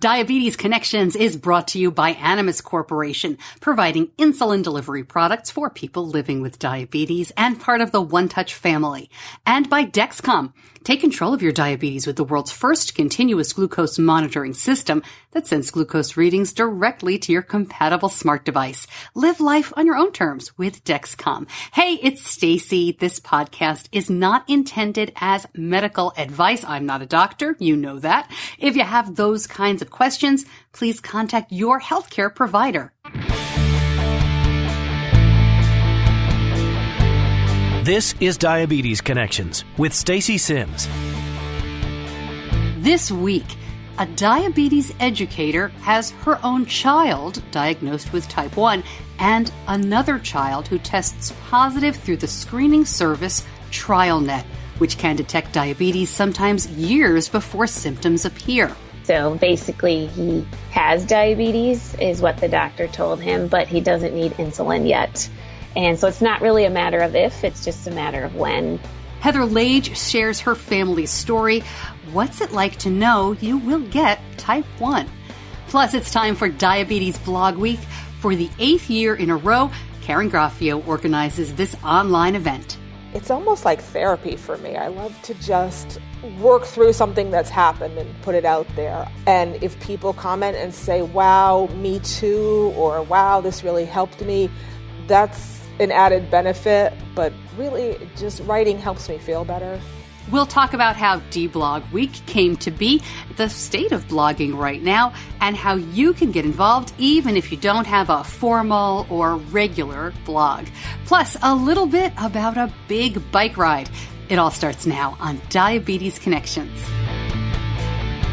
Diabetes Connections is brought to you by Animas Corporation, providing insulin delivery products for people living with diabetes and part of the One Touch family. And by Dexcom. Take control of your diabetes with the world's first continuous glucose monitoring system that sends glucose readings directly to your compatible smart device. Live life on your own terms with Dexcom. Hey, it's Stacey. This podcast is not intended as medical advice. I'm not a doctor. You know that. If you have those kinds of questions, please contact your healthcare provider. This is Diabetes Connections with Stacey Sims. This week, a diabetes educator has her own child diagnosed with type 1 and another child who tests positive through the screening service TrialNet, which can detect diabetes sometimes years before symptoms appear. So basically, he has diabetes, is what the doctor told him, but he doesn't need insulin yet. And so it's not really a matter of if, it's just a matter of when. Heather Lage shares her family's story. What's it like to know you will get type 1? Plus, it's time for Diabetes Blog Week. For the 8th year in a row, Karen Graffeo organizes this online event. It's almost like therapy for me. I love to just work through something that's happened and put it out there. And if people comment and say, wow, me too, or wow, this really helped me, that's an added benefit, but really just writing helps me feel better. We'll talk about how D-Blog Week came to be, the state of blogging right now, and how you can get involved even if you don't have a formal or regular blog. Plus, a little bit about a big bike ride. It all starts now on Diabetes Connections.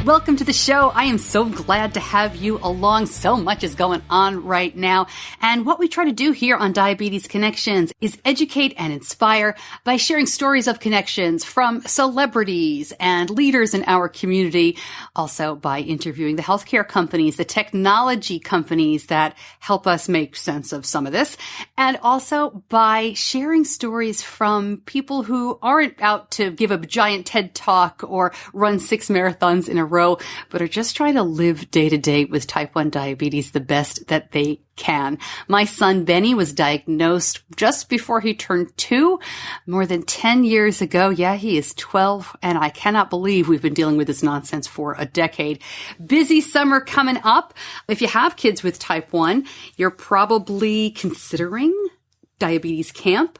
Welcome to the show. I am so glad to have you along. So much is going on right now. And what we try to do here on Diabetes Connections is educate and inspire by sharing stories of connections from celebrities and leaders in our community. Also by interviewing the healthcare companies, the technology companies that help us make sense of some of this. And also by sharing stories from people who aren't out to give a giant TED Talk or run 6 marathons in a row, but are just trying to live day to day with type 1 diabetes the best that they can. My son Benny was diagnosed just before he turned 2, more than 10 years ago. Yeah, he is 12, and I cannot believe we've been dealing with this nonsense for a decade. Busy summer coming up. If you have kids with type 1, you're probably considering diabetes camp.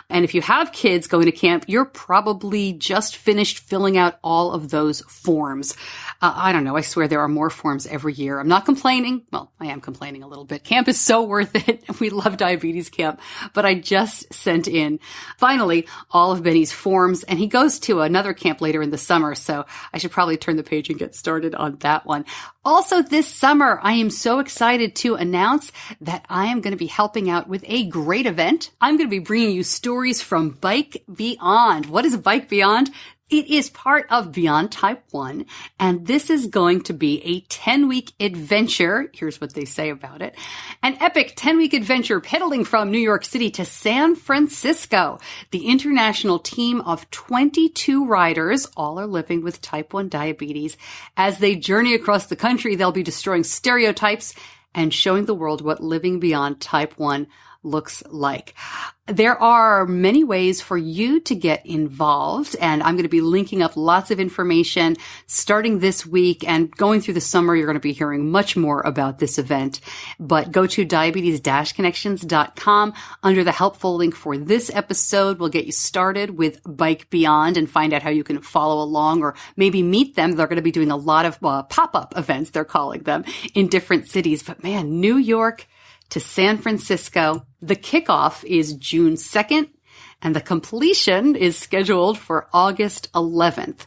And if you have kids going to camp, you're probably just finished filling out all of those forms. I don't know. I swear there are more forms every year. I'm not complaining. Well, I am complaining a little bit. Camp is so worth it. We love diabetes camp. But I just sent in, finally, all of Benny's forms. And he goes to another camp later in the summer. So I should probably turn the page and get started on that one. Also this summer, I am so excited to announce that I am going to be helping out with a great event. I'm going to be bringing you stories from Bike Beyond. What is Bike Beyond? It is part of Beyond Type 1, and this is going to be a 10-week adventure. Here's what they say about it. An epic 10-week adventure pedaling from New York City to San Francisco. The international team of 22 riders, all are living with type 1 diabetes. As they journey across the country, they'll be destroying stereotypes and showing the world what living beyond type 1 looks like. There are many ways for you to get involved, and I'm going to be linking up lots of information starting this week and going through the summer. You're going to be hearing much more about this event, but go to diabetes-connections.com. Under the helpful link for this episode, we'll get you started with Bike Beyond and find out how you can follow along or maybe meet them. They're going to be doing a lot of pop-up events, they're calling them, in different cities. But man, New York to San Francisco. The kickoff is June 2nd, and the completion is scheduled for August 11th.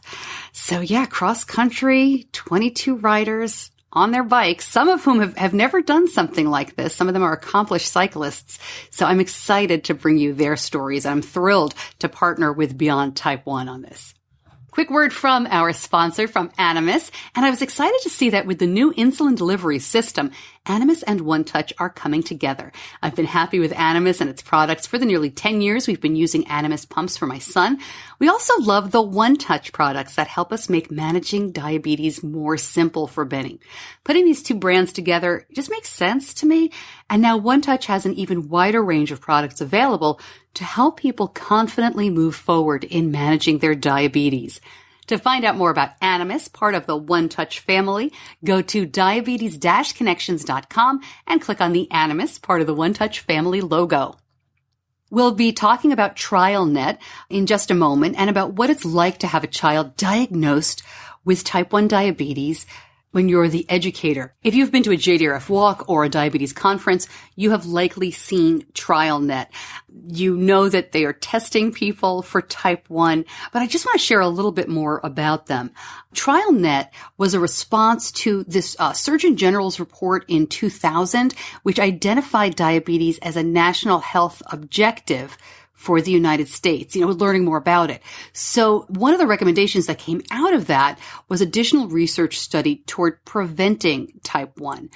So yeah, cross country, 22 riders on their bikes, some of whom have never done something like this. Some of them are accomplished cyclists. So I'm excited to bring you their stories. I'm thrilled to partner with Beyond Type 1 on this. Quick word from our sponsor, from Animas, and I was excited to see that with the new insulin delivery system, Animas and OneTouch are coming together. I've been happy with Animas and its products for the nearly 10 years we've been using Animas pumps for my son. We also love the OneTouch products that help us make managing diabetes more simple for Benny. Putting these two brands together just makes sense to me, and now OneTouch has an even wider range of products available to help people confidently move forward in managing their diabetes. To find out more about Animas, part of the OneTouch family, go to diabetes-connections.com and click on the Animas, part of the OneTouch family logo. We'll be talking about TrialNet in just a moment and about what it's like to have a child diagnosed with type 1 diabetes when you're the educator. If you've been to a JDRF walk or a diabetes conference, you have likely seen TrialNet. You know that they are testing people for type 1, but I just want to share a little bit more about them. TrialNet was a response to this Surgeon General's report in 2000, which identified diabetes as a national health objective for the United States, learning more about it. So one of the recommendations that came out of that was additional research study toward preventing type 1.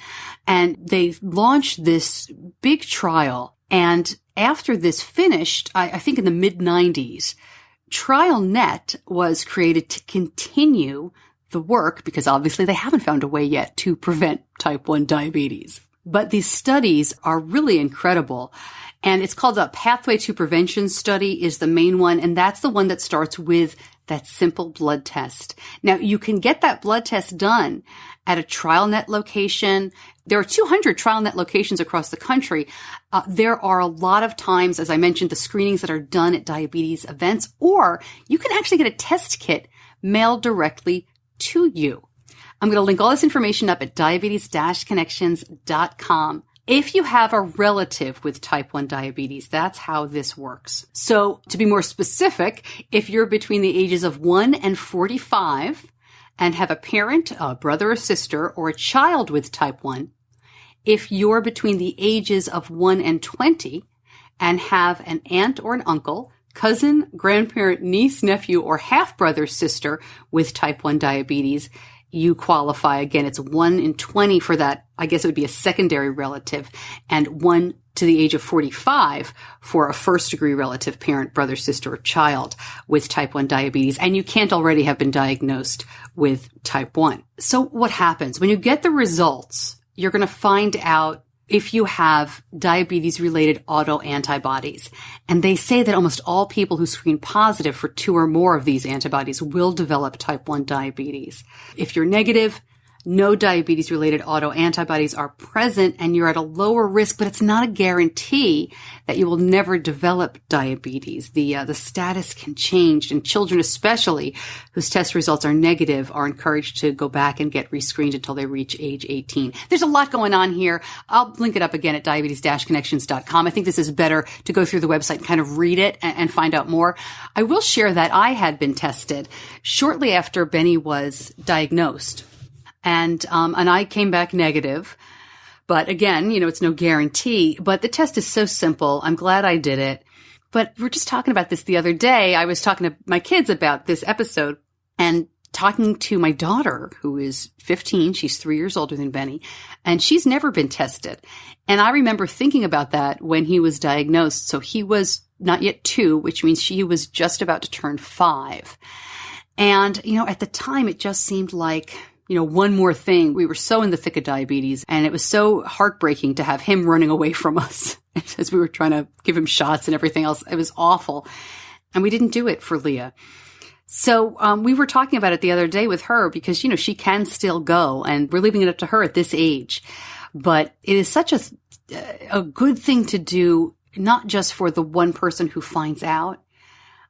And they launched this big trial. And after this finished, I think in the mid-90s, TrialNet was created to continue the work because obviously they haven't found a way yet to prevent type 1 diabetes. But these studies are really incredible. And it's called a Pathway to Prevention study is the main one. And that's the one that starts with that simple blood test. Now, you can get that blood test done at a TrialNet location. There are 200 TrialNet locations across the country. There are a lot of times, as I mentioned, the screenings that are done at diabetes events, or you can actually get a test kit mailed directly to you. I'm going to link all this information up at diabetes-connections.com. If you have a relative with type 1 diabetes, that's how this works. So to be more specific, if you're between the ages of 1 and 45 and have a parent, a brother or sister, or a child with type 1, if you're between the ages of 1 and 20 and have an aunt or an uncle, cousin, grandparent, niece, nephew, or half-brother, sister with type 1 diabetes, you qualify. Again, it's 1 in 20 for that. I guess it would be a secondary relative, and 1 to the age of 45 for a first-degree relative, parent, brother, sister, or child with type 1 diabetes. And you can't already have been diagnosed with type 1. So what happens? When you get the results, you're going to find out if you have diabetes-related autoantibodies. And they say that almost all people who screen positive for 2 or more of these antibodies will develop type 1 diabetes. If you're negative, no diabetes-related autoantibodies are present and you're at a lower risk, but it's not a guarantee that you will never develop diabetes. The status can change, and children especially whose test results are negative are encouraged to go back and get rescreened until they reach age 18. There's a lot going on here. I'll link it up again at diabetes-connections.com. I think this is better to go through the website and kind of read it and find out more. I will share that I had been tested shortly after Benny was diagnosed. And I came back negative. But again, it's no guarantee. But the test is so simple. I'm glad I did it. But we're just talking about this the other day. I was talking to my kids about this episode and talking to my daughter, who is 15. She's 3 years older than Benny, and she's never been tested. And I remember thinking about that when he was diagnosed. So he was not yet 2, which means she was just about to turn 5. And, at the time, it just seemed like, one more thing. We were so in the thick of diabetes, and it was so heartbreaking to have him running away from us as we were trying to give him shots and everything else. It was awful. And we didn't do it for Leah. So we were talking about it the other day with her because, she can still go, and we're leaving it up to her at this age. But it is such a good thing to do, not just for the one person who finds out.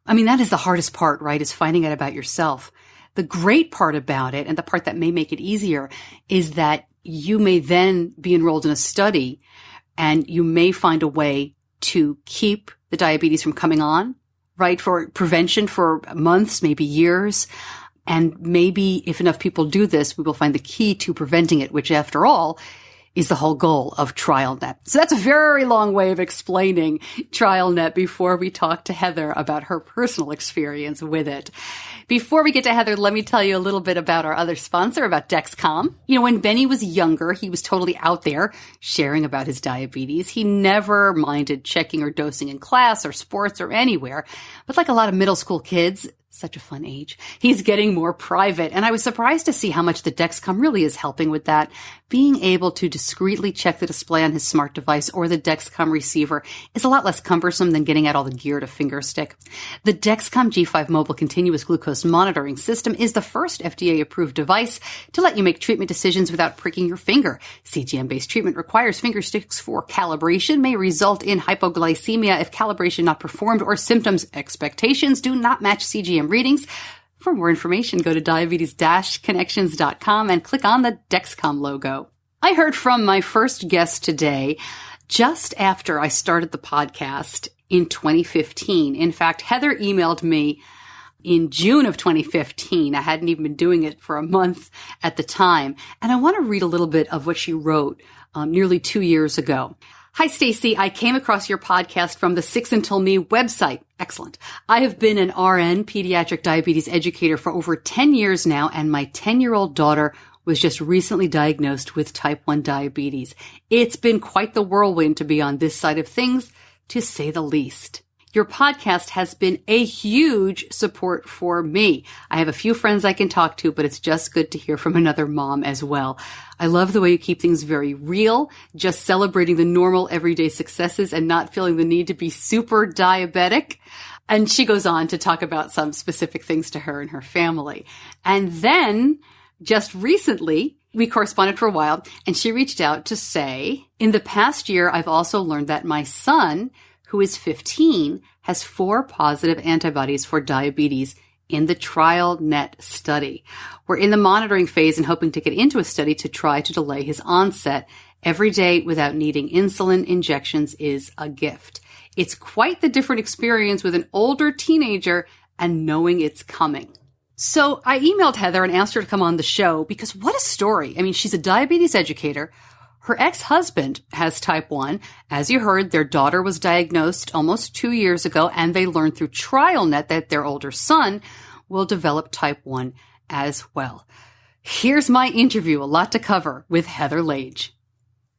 I mean, that is the hardest part, right? Is finding out about yourself. The great part about it, and the part that may make it easier, is that you may then be enrolled in a study and you may find a way to keep the diabetes from coming on, right? For prevention for months, maybe years. And maybe if enough people do this, we will find the key to preventing it, which after all is the whole goal of TrialNet. So that's a very long way of explaining TrialNet before we talk to Heather about her personal experience with it. Before we get to Heather, let me tell you a little bit about our other sponsor, about Dexcom. You know, when Benny was younger, he was totally out there sharing about his diabetes. He never minded checking or dosing in class or sports or anywhere. But like a lot of middle school kids, such a fun age, he's getting more private. And I was surprised to see how much the Dexcom really is helping with that. Being able to discreetly check the display on his smart device or the Dexcom receiver is a lot less cumbersome than getting out all the gear to finger stick. The Dexcom G5 mobile continuous glucose monitoring system is the first FDA-approved device to let you make treatment decisions without pricking your finger. CGM-based treatment requires finger sticks for calibration, may result in hypoglycemia if calibration not performed or symptoms expectations do not match CGM readings. For more information, go to diabetes-connections.com and click on the Dexcom logo. I heard from my first guest today just after I started the podcast in 2015. In fact, Heather emailed me in June of 2015. I hadn't even been doing it for a month at the time. And I want to read a little bit of what she wrote nearly 2 years ago. Hi, Stacey. I came across your podcast from the 6 Until Me website. Excellent. I have been an RN pediatric diabetes educator for over 10 years now, and my 10-year-old daughter was just recently diagnosed with type 1 diabetes. It's been quite the whirlwind to be on this side of things, to say the least. Your podcast has been a huge support for me. I have a few friends I can talk to, but it's just good to hear from another mom as well. I love the way you keep things very real, just celebrating the normal everyday successes and not feeling the need to be super diabetic. And she goes on to talk about some specific things to her and her family. And then just recently, we corresponded for a while, and she reached out to say, in the past year, I've also learned that my son, who is 15, has 4 positive antibodies for diabetes in the TrialNet study. We're in the monitoring phase and hoping to get into a study to try to delay his onset. Every day without needing insulin injections is a gift. It's quite the different experience with an older teenager and knowing it's coming. So I emailed Heather and asked her to come on the show because what a story. I mean, she's a diabetes educator. Her ex-husband has type 1. As you heard, their daughter was diagnosed almost 2 years ago, and they learned through TrialNet that their older son will develop type 1 as well. Here's my interview, a lot to cover, with Heather Lage.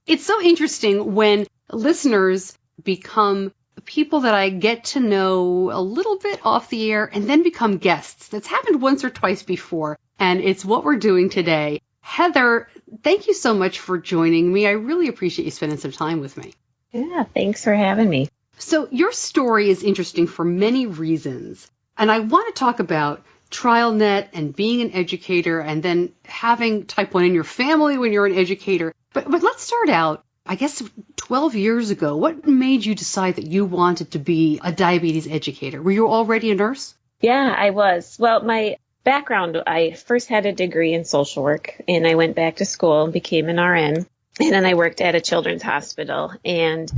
It's so interesting when listeners become people that I get to know a little bit off the air and then become guests. That's happened once or twice before, and it's what we're doing today. Heather, thank you so much for joining me. I really appreciate you spending some time with me. Yeah, thanks for having me. So your story is interesting for many reasons. And I want to talk about TrialNet and being an educator and then having type 1 in your family when you're an educator. But let's start out, I guess, 12 years ago. What made you decide that you wanted to be a diabetes educator? Were you already a nurse? Yeah, I was. Well, my background, I first had a degree in social work, and I went back to school and became an RN. And then I worked at a children's hospital, and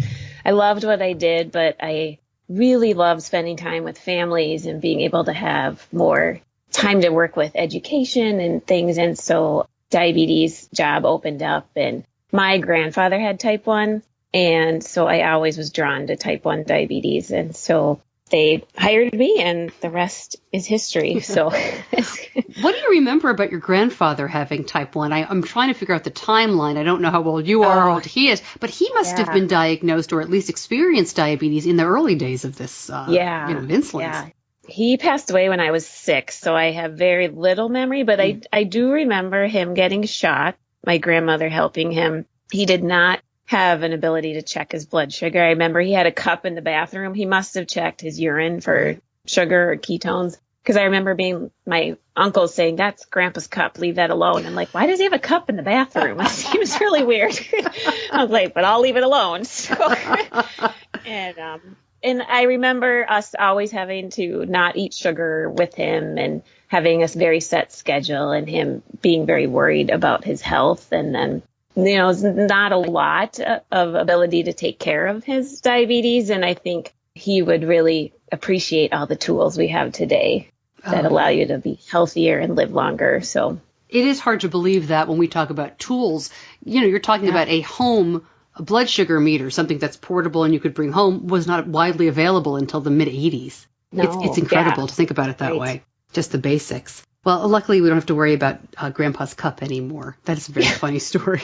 I loved what I did, but I really loved spending time with families and being able to have more time to work with education and things. And so diabetes job opened up, and my grandfather had type 1. And so I always was drawn to type 1 diabetes. And so they hired me, and the rest is history. So what do you remember about your grandfather having type 1? I'm trying to figure out the timeline. I don't know how old you are or how old he is, but he must have been diagnosed or at least experienced diabetes in the early days of this insulin. Yeah. He passed away when I was 6, so I have very little memory, but I do remember him getting shot, my grandmother helping him. He did not have an ability to check his blood sugar. I remember he had a cup in the bathroom. He must have checked his urine for sugar or ketones, because I remember my uncle saying, "That's Grandpa's cup, leave that alone." I'm like, why does he have a cup in the bathroom? It seems really weird. I was like, but I'll leave it alone. So, and I remember us always having to not eat sugar with him and having a very set schedule, and him being very worried about his health. And then, not a lot of ability to take care of his diabetes. And I think he would really appreciate all the tools we have today that allow you to be healthier and live longer. So it is hard to believe that when we talk about tools, you're talking about a home blood sugar meter, something that's portable and you could bring home, was not widely available until the mid-'80s. No, it's incredible to think about it that way. Just the basics. Well, luckily we don't have to worry about Grandpa's cup anymore. That's a very funny story.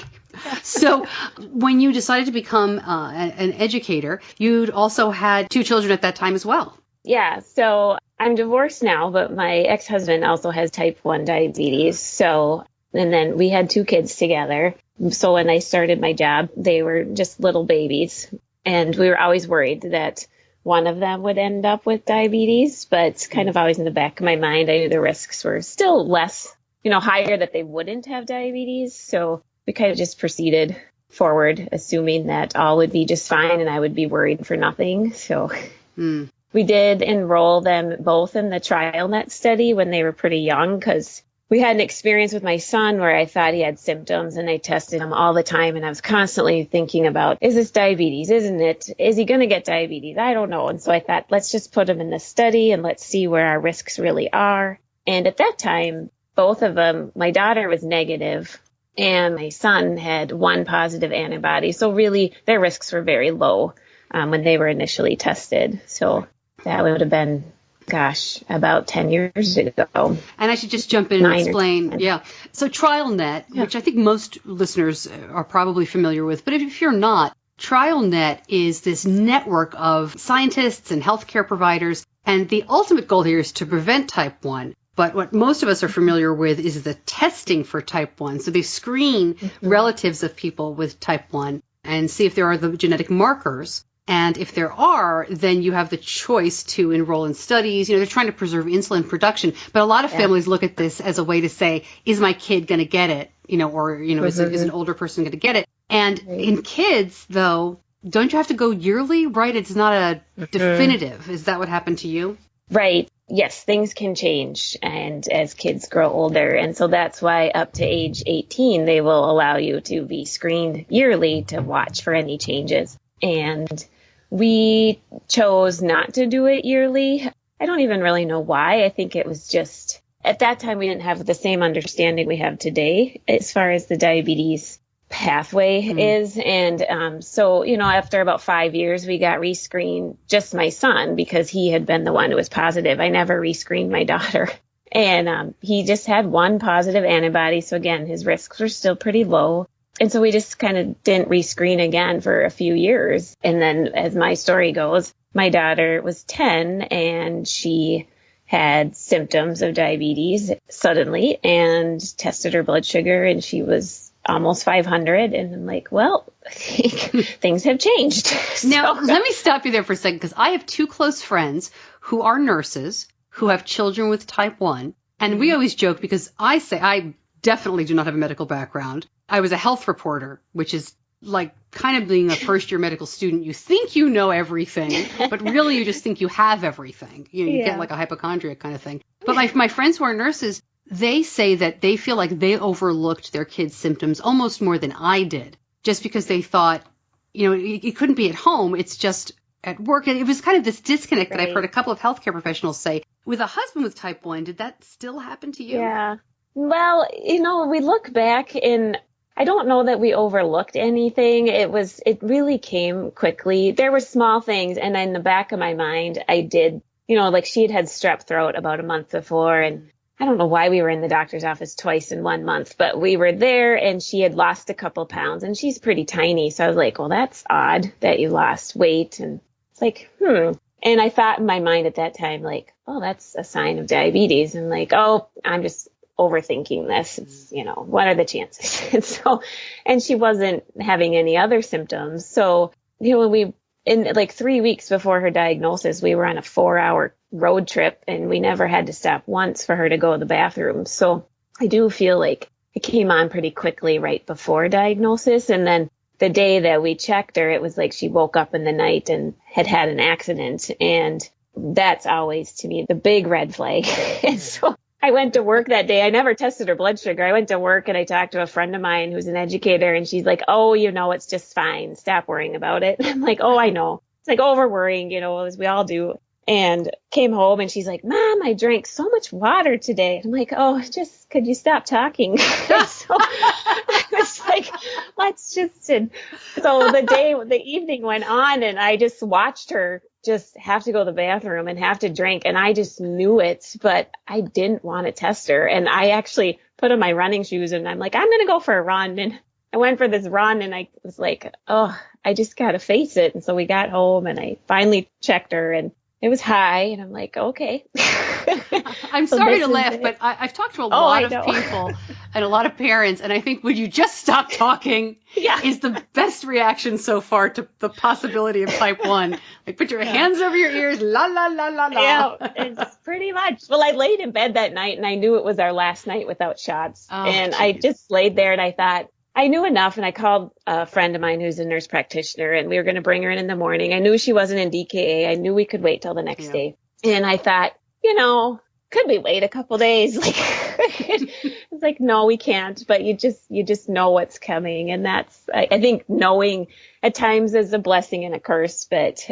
So when you decided to become an educator, you'd also had 2 children at that time as well. Yeah, so I'm divorced now, but my ex-husband also has type 1 diabetes. And then we had 2 kids together. So when I started my job, they were just little babies. And we were always worried that one of them would end up with diabetes, but it's kind of always in the back of my mind. I knew the risks were still less, higher that they wouldn't have diabetes. So we kind of just proceeded forward, assuming that all would be just fine and I would be worried for nothing. So we did enroll them both in the TrialNet study when they were pretty young, because we had an experience with my son where I thought he had symptoms and I tested him all the time. And I was constantly thinking about, is this diabetes? Isn't it? Is he going to get diabetes? I don't know. And so I thought, let's just put him in the study and let's see where our risks really are. And at that time, both of them, my daughter was negative and my son had 1 positive antibody. So really their risks were very low when they were initially tested. So that would have been about 10 years ago. And I should just jump in and explain. Yeah. So TrialNet, which I think most listeners are probably familiar with, but if you're not, TrialNet is this network of scientists and healthcare providers. And the ultimate goal here is to prevent type 1. But what most of us are familiar with is the testing for type 1. So they screen relatives of people with type 1 and see if there are the genetic markers. And if there are, then you have the choice to enroll in studies. They're trying to preserve insulin production. But a lot of families look at this as a way to say, is my kid going to get it? Is an older person going to get it? And in kids, though, don't you have to go yearly, right? It's not a definitive. Is that what happened to you? Right. Yes, things can change and as kids grow older. And so that's why up to age 18, they will allow you to be screened yearly to watch for any changes. And we chose not to do it yearly. I don't even really know why. I think it was just, at that time, we didn't have the same understanding we have today as far as the diabetes pathway is. And so, after about 5 years, we got rescreened, just my son, because he had been the one who was positive. I never rescreened my daughter. And he just had 1 positive antibody. So again, his risks were still pretty low. And so we just kind of didn't rescreen again for a few years. And then as my story goes, my daughter was 10 and she had symptoms of diabetes suddenly and tested her blood sugar and she was almost 500. And I'm like, well, I think things have changed. Now, let me stop you there for a second, because I have 2 close friends who are nurses who have children with type 1. And we always joke, because I say I definitely do not have a medical background. I was a health reporter, which is like kind of being a first-year medical student. You think you know everything, but really you just think you have everything. You get like a hypochondriac kind of thing. But my friends who are nurses, they say that they feel like they overlooked their kids' symptoms almost more than I did, just because they thought, it couldn't be at home. It's just at work. And it was kind of this disconnect that I've heard a couple of healthcare professionals say. With a husband with type 1, did that still happen to you? Yeah. Well, we look back and I don't know that we overlooked anything. It really came quickly. There were small things. And in the back of my mind, I did, like she had strep throat about a month before. And I don't know why we were in the doctor's office twice in 1 month, but we were there and she had lost a couple pounds and she's pretty tiny. So I was like, well, that's odd that you lost weight. And it's like, And I thought in my mind at that time, like, oh, that's a sign of diabetes. And like, oh, I'm just overthinking this. It's, what are the chances? And she wasn't having any other symptoms. So, in like 3 weeks before her diagnosis, we were on a 4-hour road trip and we never had to stop once for her to go to the bathroom. So I do feel like it came on pretty quickly right before diagnosis. And then the day that we checked her, it was like she woke up in the night and had an accident. And that's always, to me, the big red flag. And so I went to work that day. I never tested her blood sugar. I went to work and I talked to a friend of mine who's an educator and she's like, oh, it's just fine. Stop worrying about it. I'm like, oh, I know. It's like over worrying, as we all do. and came home and she's like, Mom, I drank so much water today. I'm like, oh, just could you stop talking? So I was like, let's just. And so the evening went on and I just watched her just have to go to the bathroom and have to drink. And I just knew it, but I didn't want to test her. And I actually put on my running shoes and I'm like, I'm going to go for a run. And I went for this run and I was like, oh, I just got to face it. And so we got home and I finally checked her and it was high. And I'm like, okay. I'm sorry to laugh, but I've talked to a lot of people and a lot of parents. And I think, would you just stop talking is the best reaction so far to the possibility of type 1. Like put your hands over your ears, la, la, la, la, la. Yeah, it's pretty much. Well, I laid in bed that night and I knew it was our last night without shots. And geez. I just laid there and I thought, I knew enough, and I called a friend of mine who's a nurse practitioner, and we were going to bring her in the morning. I knew she wasn't in DKA. I knew we could wait till the next day. And I thought, could we wait a couple days? Like, it's like, no, we can't. But you just know what's coming, and that's, I think, knowing at times is a blessing and a curse. But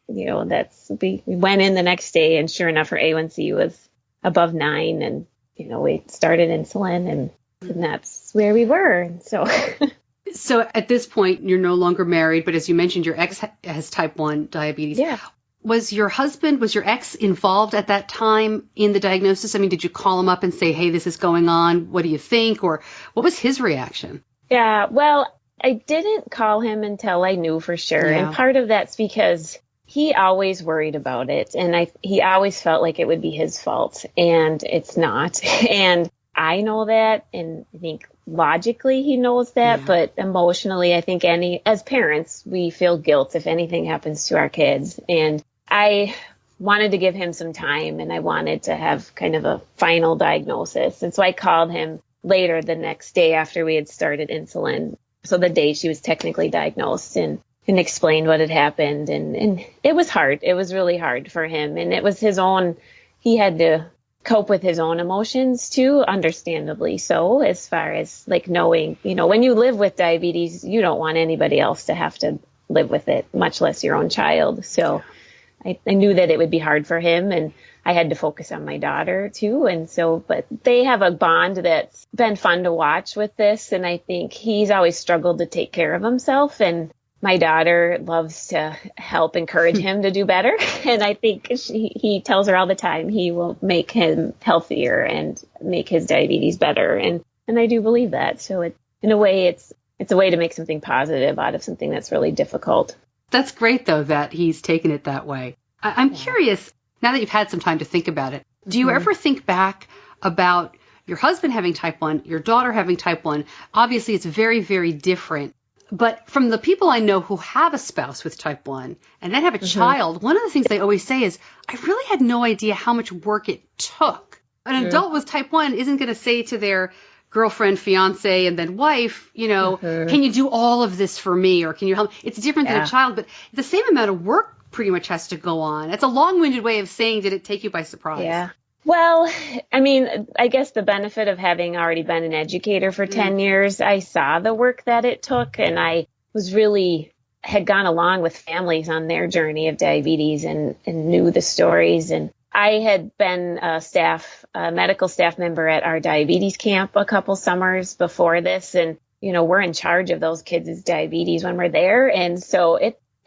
we went in the next day, and sure enough, her A1C was above 9, and we started insulin and that's where we were. And so at this point, you're no longer married, but as you mentioned, your ex has type 1 diabetes. Yeah. Was your ex involved at that time in the diagnosis? I mean, did you call him up and say, hey, this is going on. What do you think? Or what was his reaction? Yeah, well, I didn't call him until I knew for sure. Yeah. And part of that's because he always worried about it. And he always felt like it would be his fault. And it's not. And I know that, and I think logically he knows that, but emotionally, I think as parents, we feel guilt if anything happens to our kids. And I wanted to give him some time, and I wanted to have kind of a final diagnosis. And so I called him later the next day after we had started insulin. So the day she was technically diagnosed, and explained what had happened. And it was hard. It was really hard for him. And it was he had to cope with his own emotions too, understandably so, as far as like knowing, when you live with diabetes, you don't want anybody else to have to live with it, much less your own child. So I knew that it would be hard for him, and I had to focus on my daughter too. And so, but they have a bond that's been fun to watch with this. And I think he's always struggled to take care of himself, and my daughter loves to help encourage him to do better. And I think he tells her all the time he will make him healthier and make his diabetes better. And I do believe that. So in a way, it's a way to make something positive out of something that's really difficult. That's great, though, that he's taken it that way. I'm curious, now that you've had some time to think about it, do you ever think back about your husband having type 1, your daughter having type 1? Obviously, it's very, very different. But from the people I know who have a spouse with type 1 and then have a child, one of the things they always say is, I really had no idea how much work it took. An adult with type 1 isn't going to say to their girlfriend, fiance, and then wife, can you do all of this for me? Or can you help? It's different than a child, but the same amount of work pretty much has to go on. It's a long-winded way of saying, did it take you by surprise? Yeah. Well, I mean, I guess the benefit of having already been an educator for 10 years, I saw the work that it took, and I had gone along with families on their journey of diabetes and knew the stories. And I had been a medical staff member at our diabetes camp a couple summers before this. And, we're in charge of those kids' diabetes when we're there. And so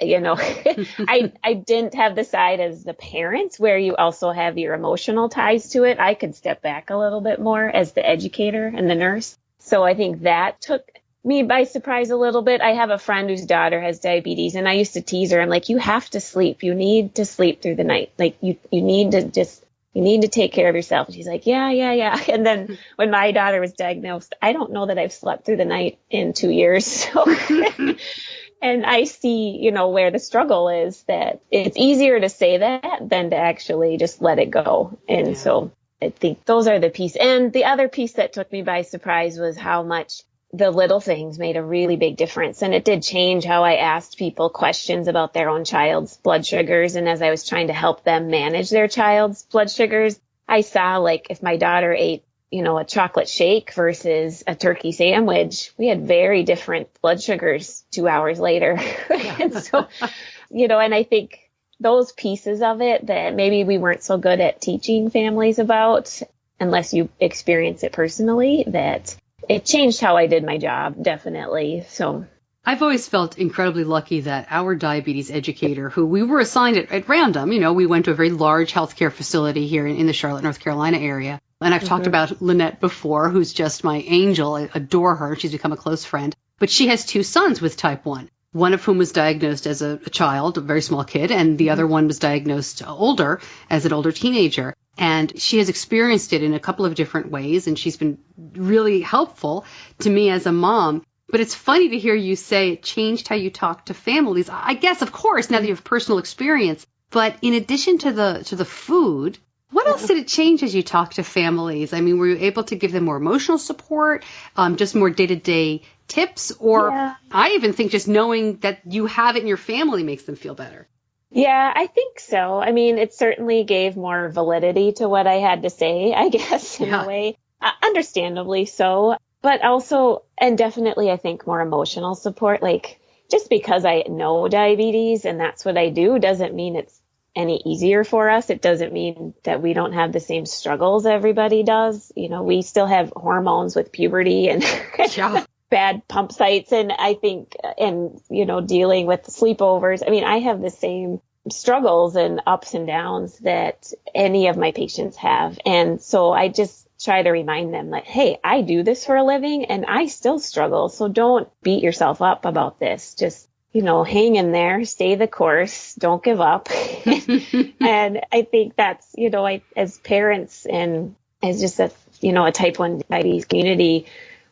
I didn't have the side as the parents where you also have your emotional ties to it. I could step back a little bit more as the educator and the nurse. So I think that took me by surprise a little bit. I have a friend whose daughter has diabetes, and I used to tease her. I'm like, you have to sleep. You need to sleep through the night. Like you need to take care of yourself. And she's like, yeah. And then when my daughter was diagnosed, I don't know that I've slept through the night in 2 years. So and I see, where the struggle is, that it's easier to say that than to actually just let it go. And so I think those are the piece. And the other piece that took me by surprise was how much the little things made a really big difference. And it did change how I asked people questions about their own child's blood sugars. And as I was trying to help them manage their child's blood sugars, I saw, like, if my daughter ate a chocolate shake versus a turkey sandwich, we had very different blood sugars 2 hours later. And so, and I think those pieces of it that maybe we weren't so good at teaching families about, unless you experience it personally, that it changed how I did my job, definitely. So I've always felt incredibly lucky that our diabetes educator, who we were assigned at random, we went to a very large healthcare facility here in the Charlotte, North Carolina area. And I've talked about Lynette before, who's just my angel. I adore her. She's become a close friend. But she has 2 sons with type 1. One of whom was diagnosed as a child, a very small kid, and the other one was diagnosed older, as an older teenager. And she has experienced it in a couple of different ways, and she's been really helpful to me as a mom. But it's funny to hear you say it changed how you talk to families. I guess, of course, now that you have personal experience. But in addition to the food, what else did it change as you talk to families? I mean, were you able to give them more emotional support, just more day-to-day tips? Or I even think just knowing that you have it in your family makes them feel better. Yeah, I think so. I mean, it certainly gave more validity to what I had to say, I guess, in a way. Understandably so. But also, and definitely, I think more emotional support. Like, just because I know diabetes and that's what I do doesn't mean it's any easier for us. It doesn't mean that we don't have the same struggles everybody does. We still have hormones with puberty and bad pump sites. And I think, dealing with sleepovers. I mean, I have the same struggles and ups and downs that any of my patients have. And so I just try to remind them that, hey, I do this for a living and I still struggle. So don't beat yourself up about this. Just, hang in there, stay the course, don't give up. And I think that's, as parents and as just a type 1 diabetes community,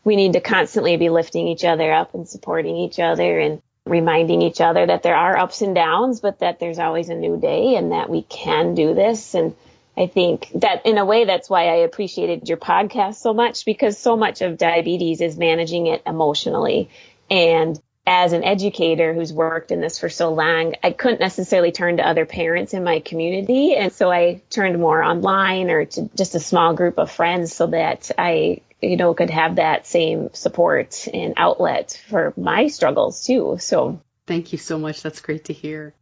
we need to constantly be lifting each other up and supporting each other and reminding each other that there are ups and downs, but that there's always a new day and that we can do this. And I think that in a way, that's why I appreciated your podcast so much, because so much of diabetes is managing it emotionally. And as an educator who's worked in this for so long, I couldn't necessarily turn to other parents in my community. And so I turned more online or to just a small group of friends so that I, could have that same support and outlet for my struggles too. So thank you so much. That's great to hear.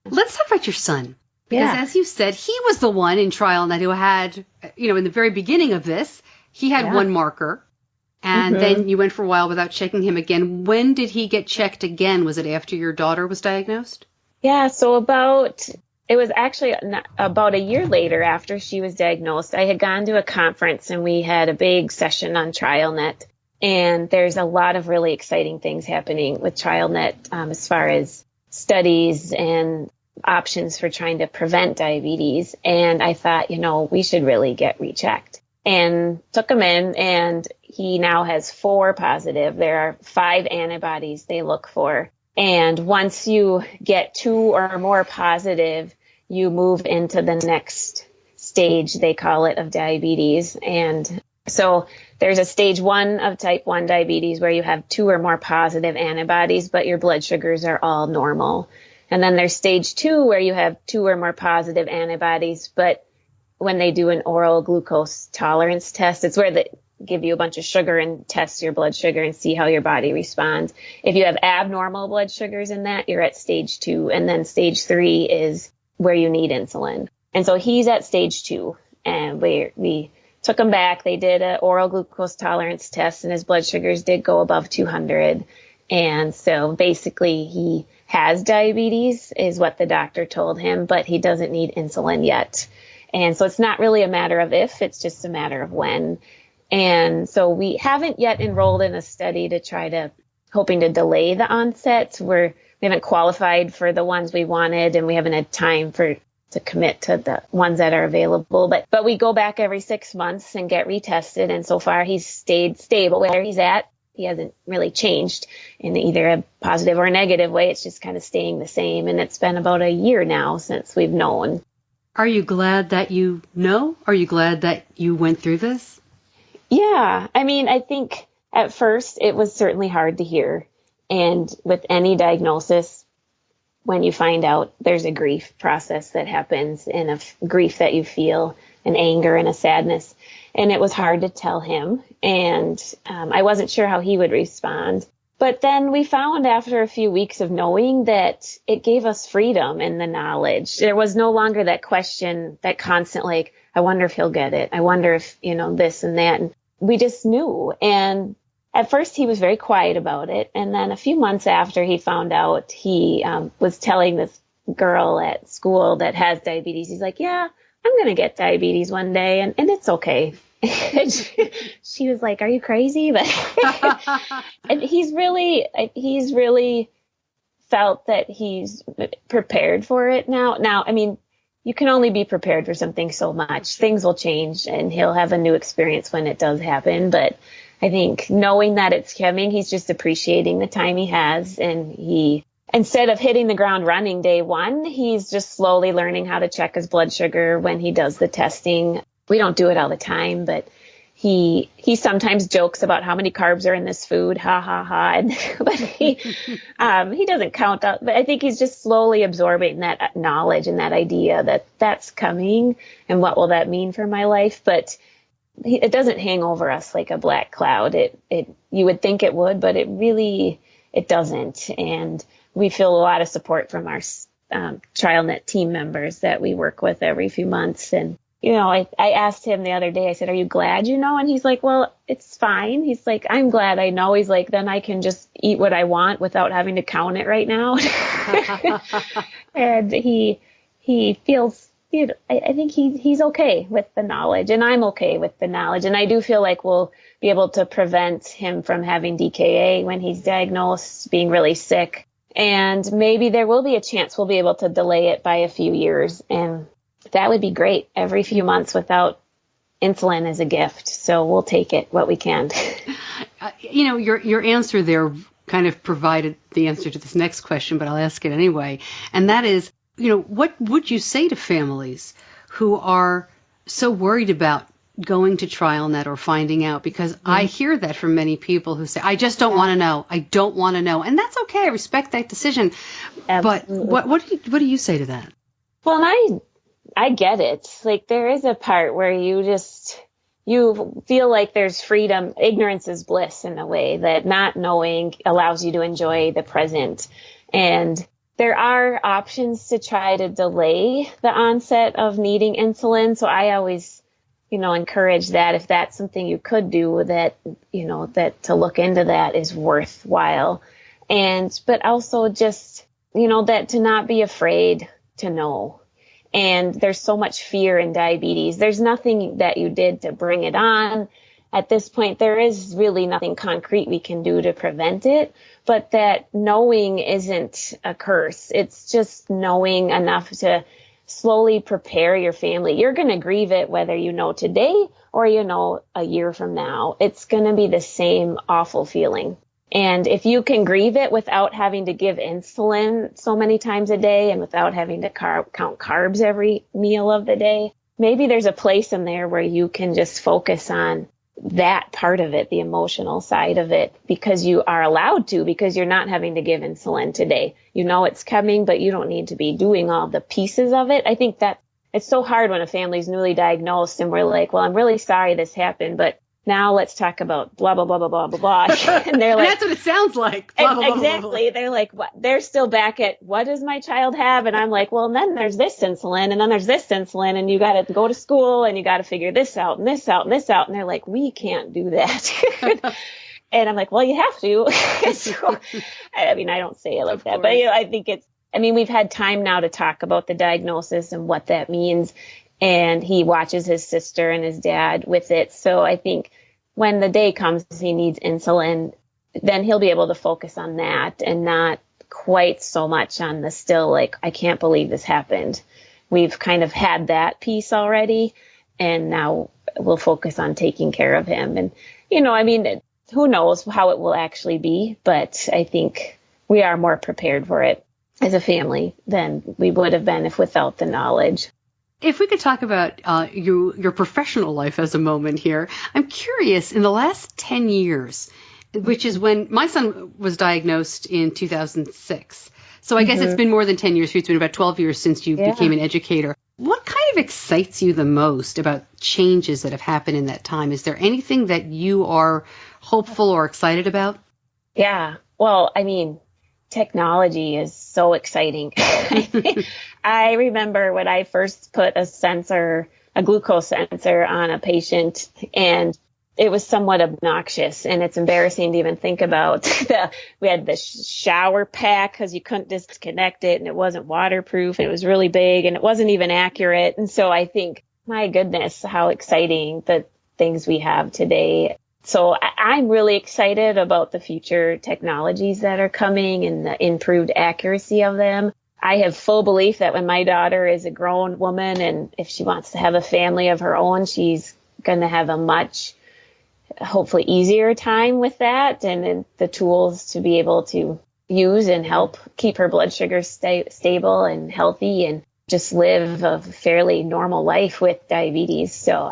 Let's talk about your son. Because as you said, he was the one in TrialNet who had, in the very beginning of this, he had one marker. And then you went for a while without checking him again. When did he get checked again? Was it after your daughter was diagnosed? Yeah, so it was actually about a year later after she was diagnosed. I had gone to a conference and we had a big session on TrialNet. And there's a lot of really exciting things happening with TrialNet as far as studies and options for trying to prevent diabetes. And I thought, we should really get rechecked. And took him in, and he now has 4 positive. There are 5 antibodies they look for. And once you get 2 or more positive, you move into the next stage, they call it, of diabetes. And so there's a stage 1 of type 1 diabetes where you have 2 or more positive antibodies, but your blood sugars are all normal. And then there's stage 2 where you have 2 or more positive antibodies, but when they do an oral glucose tolerance test, it's where they give you a bunch of sugar and test your blood sugar and see how your body responds. If you have abnormal blood sugars in that, you're at stage 2. And then stage 3 is where you need insulin. And so he's at stage 2. And we took him back. They did an oral glucose tolerance test and his blood sugars did go above 200. And so basically he has diabetes is what the doctor told him, but he doesn't need insulin yet. And so it's not really a matter of if, it's just a matter of when. And so we haven't yet enrolled in a study to try to, hoping to delay the onset. We haven't qualified for the ones we wanted, and we haven't had time to commit to the ones that are available. But we go back every 6 months and get retested. And so far he's stayed stable where he's at. He hasn't really changed in either a positive or negative way. It's just kind of staying the same. And it's been about a year now since we've known. Are you glad that you know? Are you glad that you went through this? Yeah. I mean, I think at first it was certainly hard to hear. And with any diagnosis, when you find out, there's a grief process that happens and a grief that you feel, an anger and a sadness. And it was hard to tell him. And I wasn't sure how he would respond. But then we found after a few weeks of knowing that it gave us freedom in the knowledge. There was no longer that question, that constant, like, I wonder if he'll get it. I wonder if, this and that. And we just knew. And at first he was very quiet about it. And then a few months after he found out, he was telling this girl at school that has diabetes. He's like, yeah, I'm going to get diabetes one day and it's okay. And she was like, are you crazy? But and he's really felt that he's prepared for it now. Now, I mean, you can only be prepared for something so much. Things will change and he'll have a new experience when it does happen. But I think knowing that it's coming, he's just appreciating the time he has. And he, instead of hitting the ground running day one, he's just slowly learning how to check his blood sugar when he does the testing. We don't do it all the time, but he sometimes jokes about how many carbs are in this food. Ha ha ha. But he doesn't count out, but I think he's just slowly absorbing that knowledge and that idea that that's coming and what will that mean for my life. But it doesn't hang over us like a black cloud. You would think it would, but it doesn't. And we feel a lot of support from our TrialNet team members that we work with every few months. And I asked him the other day, I said, are you glad And he's like, well, it's fine. He's like, I'm glad I know. He's like, then I can just eat what I want without having to count it right now. And he feels, I think he's okay with the knowledge and I'm okay with the knowledge. And I do feel like we'll be able to prevent him from having DKA when he's diagnosed, being really sick. And maybe there will be a chance we'll be able to delay it by a few years. And that would be great. Every few months without insulin is a gift. So we'll take it, what we can. Your answer there kind of provided the answer to this next question, but I'll ask it anyway. And that is, what would you say to families who are so worried about going to TrialNet or finding out? Because I hear that from many people who say, I just don't want to know. I don't want to know. And that's okay. I respect that decision. Absolutely. But what do you say to that? Well, I get it. Like there is a part where you feel like there's freedom. Ignorance is bliss in a way that not knowing allows you to enjoy the present. And there are options to try to delay the onset of needing insulin. So I always, encourage that if that's something you could do, that to look into that is worthwhile. But also just, that to not be afraid to know. And there's so much fear in diabetes. There's nothing that you did to bring it on. At this point, there is really nothing concrete we can do to prevent it, but that knowing isn't a curse. It's just knowing enough to slowly prepare your family. You're going to grieve it whether you know today or a year from now. It's going to be the same awful feeling. And if you can grieve it without having to give insulin so many times a day and without having to count carbs every meal of the day, maybe there's a place in there where you can just focus on that part of it, the emotional side of it, because you are allowed to, because you're not having to give insulin today. It's coming, but you don't need to be doing all the pieces of it. I think that it's so hard when a family's newly diagnosed and we're like, well, I'm really sorry this happened, but now let's talk about blah, blah, blah, blah, blah, blah, blah. And they're like, that's what it sounds like. Blah, blah, exactly. Blah, blah, blah. They're like, what? They're still back at, what does my child have? And I'm like, well, and then there's this insulin and then there's this insulin and you got to go to school and you got to figure this out and this out and this out. And they're like, we can't do that. And I'm like, well, you have to. So, I don't say it like that, but I think we've had time now to talk about the diagnosis and what that means. And he watches his sister and his dad with it. So I think when the day comes he needs insulin, then he'll be able to focus on that and not quite so much on the still, like, I can't believe this happened. We've kind of had that piece already, and now we'll focus on taking care of him. And, who knows how it will actually be, but I think we are more prepared for it as a family than we would have been without the knowledge. If we could talk about your professional life as a moment here, I'm curious, in the last 10 years, which is when my son was diagnosed in 2006. So I guess it's been more than 10 years. It's been about 12 years since you became an educator. What kind of excites you the most about changes that have happened in that time? Is there anything that you are hopeful or excited about? Yeah, Well, I mean, technology is so exciting. I remember when I first put a glucose sensor on a patient, and it was somewhat obnoxious, and it's embarrassing to even think about. We had the shower pack because you couldn't disconnect it, and it wasn't waterproof. It was really big, and it wasn't even accurate. And so I think, my goodness, how exciting the things we have today. So I'm really excited about the future technologies that are coming and the improved accuracy of them. I have full belief that when my daughter is a grown woman and if she wants to have a family of her own, she's going to have a much, hopefully, easier time with that, and the tools to be able to use and help keep her blood sugar stable and healthy and just live a fairly normal life with diabetes. So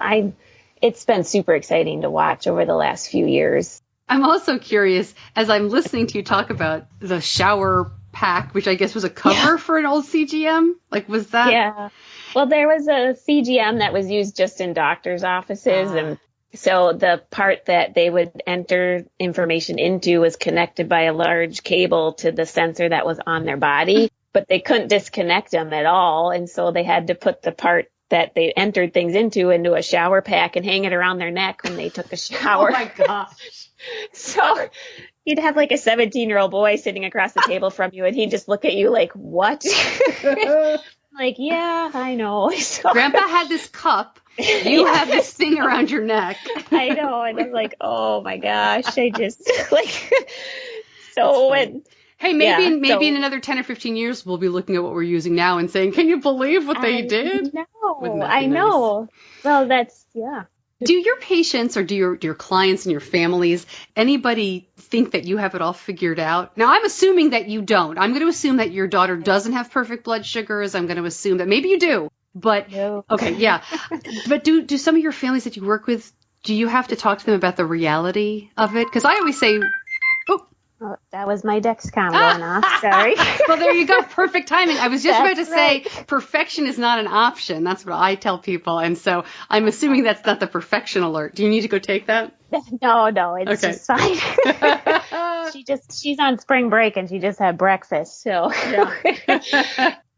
it's been super exciting to watch over the last few years. I'm also curious, as I'm listening to you talk about the shower pack, which I guess was a cover for an old CGM. Like, was that? Yeah. Well, there was a CGM that was used just in doctor's offices. And so the part that they would enter information into was connected by a large cable to the sensor that was on their body, but they couldn't disconnect them at all. And so they had to put the part that they entered things into a shower pack and hang it around their neck when they took a shower. Oh my gosh. So you'd have like a 17-year-old boy sitting across the table from you, and he'd just look at you like, what? Like, yeah, I know. So, Grandpa had this cup. You have this thing around your neck. I know. And I was like, oh my gosh. I just like, so when. Hey, maybe in another 10 or 15 years, we'll be looking at what we're using now and saying, can you believe what they did? I know. Well, yeah. Do your patients or do your clients and your families, anybody think that you have it all figured out? Now, I'm assuming that you don't. I'm going to assume that your daughter doesn't have perfect blood sugars. I'm going to assume that maybe you do. But, no. Okay, yeah. But do some of your families that you work with, do you have to talk to them about the reality of it? Because I always say, Oh, that was my Dexcom going off. Sorry. Well, there you go. Perfect timing. I was just about to right. say perfection is not an option. That's what I tell people. And so I'm assuming that's not the perfection alert. Do you need to go take that? No, it's just fine. She's on spring break and she just had breakfast. So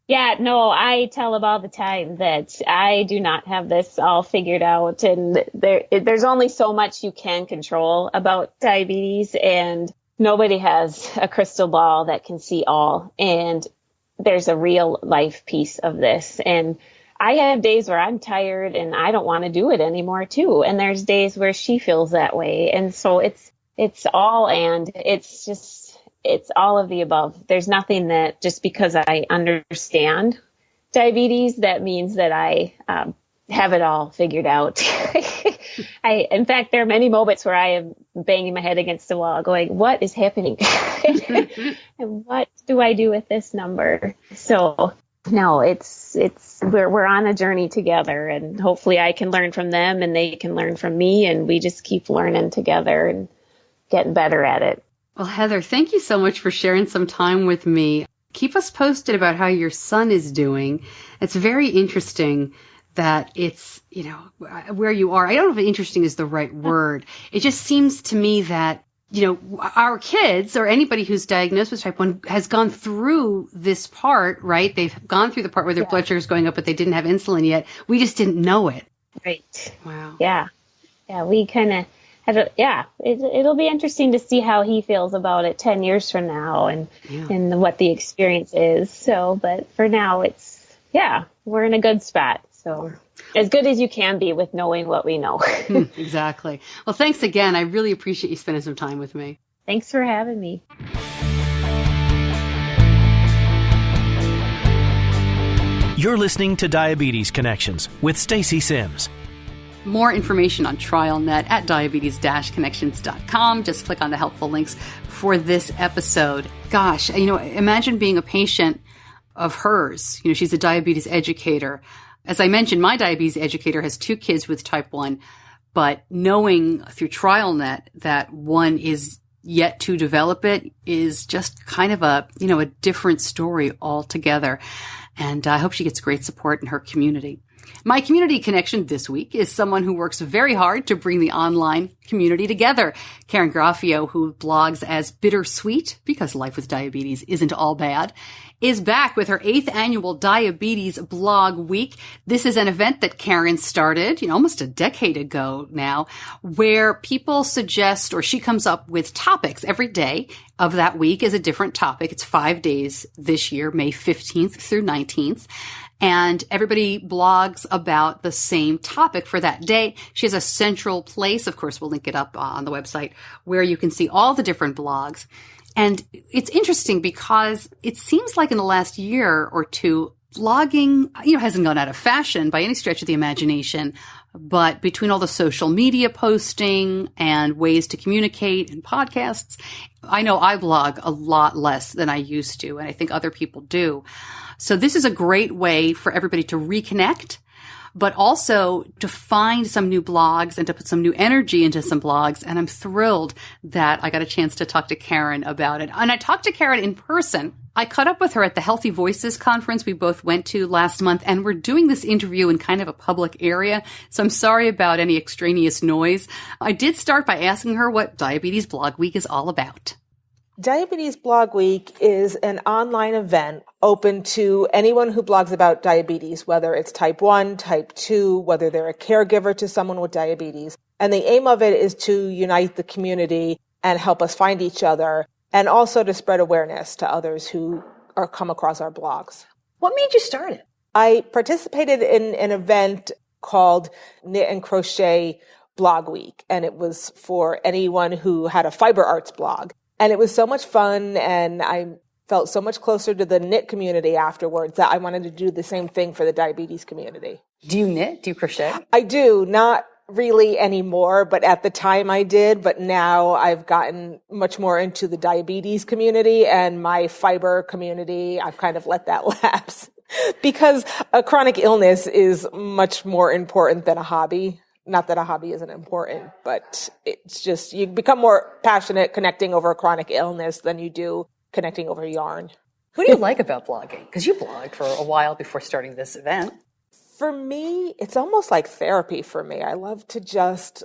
yeah, no, I tell them all the time that I do not have this all figured out. And there's only so much you can control about diabetes, and nobody has a crystal ball that can see all, and there's a real life piece of this. And I have days where I'm tired and I don't want to do it anymore too. And there's days where she feels that way. And so it's all of the above. There's nothing that just because I understand diabetes, that means that I have it all figured out. In fact, there are many moments where I am banging my head against the wall going, what is happening? And what do I do with this number? So no, we're on a journey together, and hopefully I can learn from them and they can learn from me, and we just keep learning together and getting better at it. Well, Heather, thank you so much for sharing some time with me. Keep us posted about how your son is doing. It's very interesting that it's, where you are. I don't know if interesting is the right word. It just seems to me that, our kids or anybody who's diagnosed with type 1 has gone through this part, right? They've gone through the part where their blood sugar is going up, but they didn't have insulin yet. We just didn't know it. Right. Wow. Yeah. Yeah. We kind of it'll be interesting to see how he feels about it 10 years from now and what the experience is. So, but for now we're in a good spot. So as good as you can be with knowing what we know. Exactly. Well, thanks again. I really appreciate you spending some time with me. Thanks for having me. You're listening to Diabetes Connections with Stacey Sims. More information on TrialNet at diabetes-connections.com. Just click on the helpful links for this episode. Gosh, imagine being a patient of hers. She's a diabetes educator. As I mentioned, my diabetes educator has 2 kids with type 1, but knowing through TrialNet that one is yet to develop it is just kind of a different story altogether. And I hope she gets great support in her community. My community connection this week is someone who works very hard to bring the online community together. Karen Graffeo, who blogs as Bittersweet, because life with diabetes isn't all bad, is back with her 8th annual Diabetes Blog Week. This is an event that Karen started, almost a decade ago now, where people suggest, or she comes up with topics every day of that week is a different topic. It's 5 days this year, May 15th through 19th. And everybody blogs about the same topic for that day. She has a central place. Of course, we'll link it up on the website where you can see all the different blogs. And it's interesting because it seems like in the last year or two, blogging, hasn't gone out of fashion by any stretch of the imagination. But between all the social media posting and ways to communicate and podcasts, I know I blog a lot less than I used to, and I think other people do. So this is a great way for everybody to reconnect, but also to find some new blogs and to put some new energy into some blogs. And I'm thrilled that I got a chance to talk to Karen about it. And I talked to Karen in person. I caught up with her at the Healthy Voices conference we both went to last month, and we're doing this interview in kind of a public area. So I'm sorry about any extraneous noise. I did start by asking her what Diabetes Blog Week is all about. Diabetes Blog Week is an online event open to anyone who blogs about diabetes, whether it's type 1, type 2, whether they're a caregiver to someone with diabetes. And the aim of it is to unite the community and help us find each other, and also to spread awareness to others who are come across our blogs. What made you start it? I participated in an event called Knit and Crochet Blog Week, and it was for anyone who had a fiber arts blog. And it was so much fun, and I felt so much closer to the knit community afterwards that I wanted to do the same thing for the diabetes community. Do you knit? Do you crochet? I do. Not really anymore, but at the time I did. But now I've gotten much more into the diabetes community, and my fiber community, I've kind of let that lapse because a chronic illness is much more important than a hobby. Not that a hobby isn't important, but it's just you become more passionate connecting over a chronic illness than you do connecting over yarn. Who do you like about blogging? Because you blogged for a while before starting this event. For me, it's almost like therapy for me. I love to just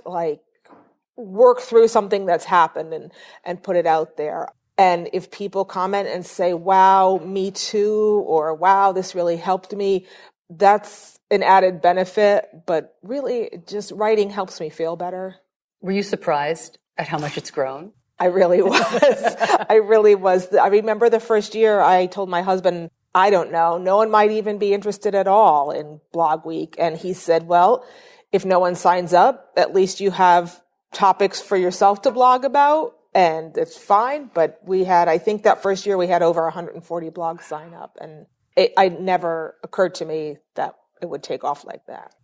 work through something that's happened and put it out there. And if people comment and say, wow, me too, or wow, this really helped me, that's an added benefit, but really just writing helps me feel better. Were you surprised at how much it's grown? I really was. I really was. I remember the first year I told my husband, I don't know, no one might even be interested at all in Blog Week. And he said, well, if no one signs up, at least you have topics for yourself to blog about, and it's fine. But I think that first year we had over 140 blogs sign up, and it never occurred to me that it would take off like that.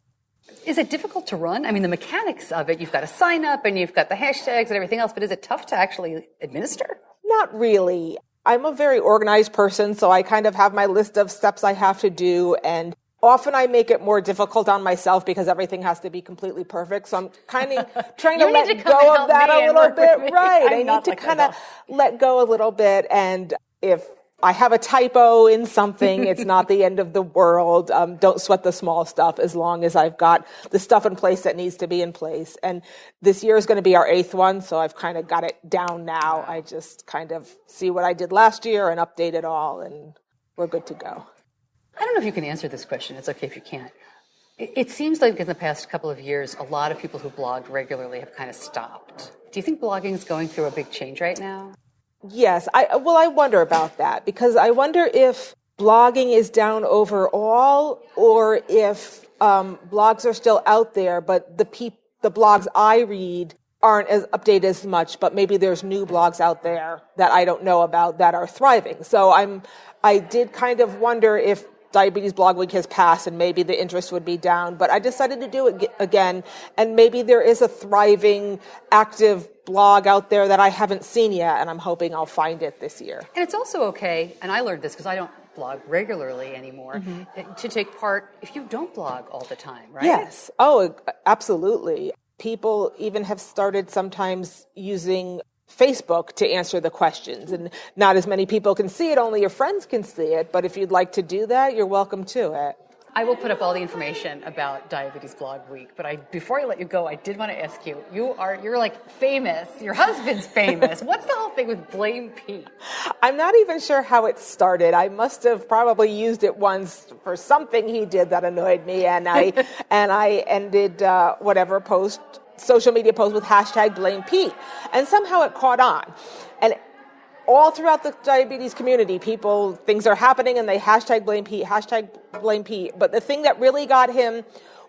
Is it difficult to run? I mean, the mechanics of it, you've got to sign up and you've got the hashtags and everything else, but is it tough to actually administer? Not really. I'm a very organized person, so I kind of have my list of steps I have to do, and often I make it more difficult on myself because everything has to be completely perfect. So I'm kind of trying to let go of that a little bit. Right. I need to kind of let go a little bit. And if I have a typo in something, it's not the end of the world. Don't sweat the small stuff as long as I've got the stuff in place that needs to be in place. And this year is going to be our 8th one, so I've kind of got it down now. I just kind of see what I did last year and update it all, and we're good to go. I don't know if you can answer this question. It's okay if you can't. It seems like in the past couple of years, a lot of people who blogged regularly have kind of stopped. Do you think blogging is going through a big change right now? Yes. I wonder about that, because I wonder if blogging is down overall, or if blogs are still out there, but the blogs I read aren't as updated as much, but maybe there's new blogs out there that I don't know about that are thriving. So I did kind of wonder if Diabetes Blog Week has passed and maybe the interest would be down, but I decided to do it again. And maybe there is a thriving, active blog out there that I haven't seen yet, and I'm hoping I'll find it this year. And it's also okay, and I learned this because I don't blog regularly anymore, to take part if you don't blog all the time, right? Yes. Oh, absolutely. People even have started sometimes using Facebook to answer the questions, and not as many people can see it, only your friends can see it, but if you'd like to do that, you're welcome to it. I will put up all the information about Diabetes Blog Week, but before I let you go, I did want to ask you, you're like famous, your husband's famous. What's the whole thing with Blame Pete? I'm not even sure how it started. I must have probably used it once for something he did that annoyed me, and I ended whatever social media post with hashtag Blame Pete, and somehow it caught on. And all throughout the diabetes community, things are happening and they hashtag Blame Pete. But the thing that really got him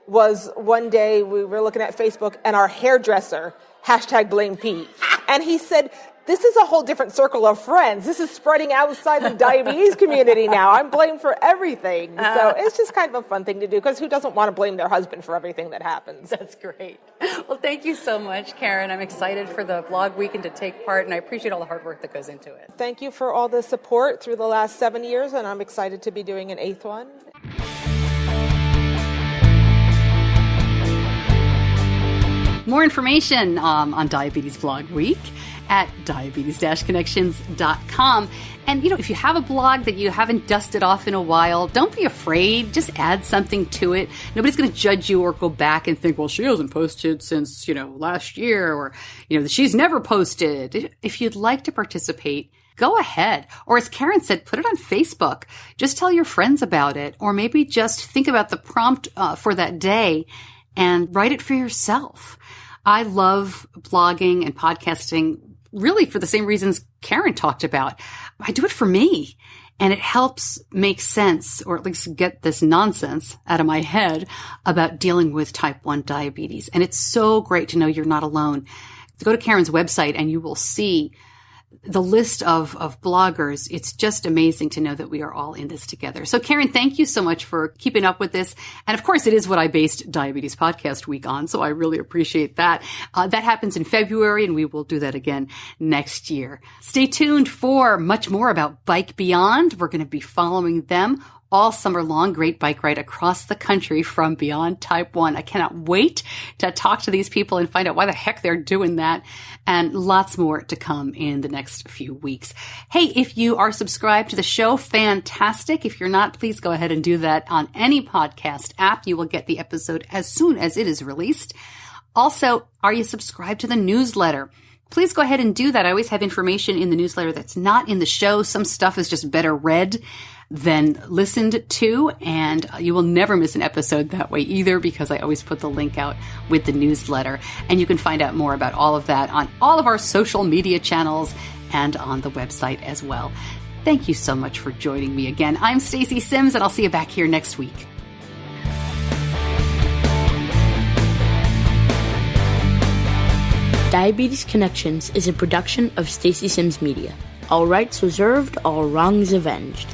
was one day we were looking at Facebook and our hairdresser hashtag Blame Pete. And he said, this is a whole different circle of friends. This is spreading outside the diabetes community now. I'm blamed for everything. So it's just kind of a fun thing to do, because who doesn't want to blame their husband for everything that happens? That's great. Well, thank you so much, Karen. I'm excited for the blog weekend to take part, and I appreciate all the hard work that goes into it. Thank you for all the support through the last 7 years, and I'm excited to be doing an 8th one. More information on Diabetes Blog Week at diabetes-connections.com. And, if you have a blog that you haven't dusted off in a while, don't be afraid. Just add something to it. Nobody's going to judge you or go back and think, well, she hasn't posted since, last year, or, she's never posted. If you'd like to participate, go ahead. Or as Karen said, put it on Facebook. Just tell your friends about it. Or maybe just think about the prompt for that day and write it for yourself. I love blogging and podcasting really for the same reasons Karen talked about. I do it for me, and it helps make sense, or at least get this nonsense out of my head about dealing with type 1 diabetes. And it's so great to know you're not alone. Go to Karen's website and you will see the list of bloggers. It's just amazing to know that we are all in this together. So Karen, thank you so much for keeping up with this. And of course, it is what I based Diabetes Podcast Week on. So I really appreciate that. That happens in February, and we will do that again next year. Stay tuned for much more about Bike Beyond. We're going to be following them all summer long. Great bike ride across the country from Beyond Type 1. I cannot wait to talk to these people and find out why the heck they're doing that, and lots more to come in the next few weeks. Hey, if you are subscribed to the show, fantastic. If you're not, please go ahead and do that on any podcast app. You will get the episode as soon as it is released. Also, are you subscribed to the newsletter? Please go ahead and do that. I always have information in the newsletter that's not in the show. Some stuff is just better read than listened to, and you will never miss an episode that way either, because I always put the link out with the newsletter. And you can find out more about all of that on all of our social media channels and on the website as well. Thank you so much for joining me again. I'm Stacey Sims, and I'll see you back here next week. Diabetes Connections is a production of Stacey Sims Media. All rights reserved, all wrongs avenged.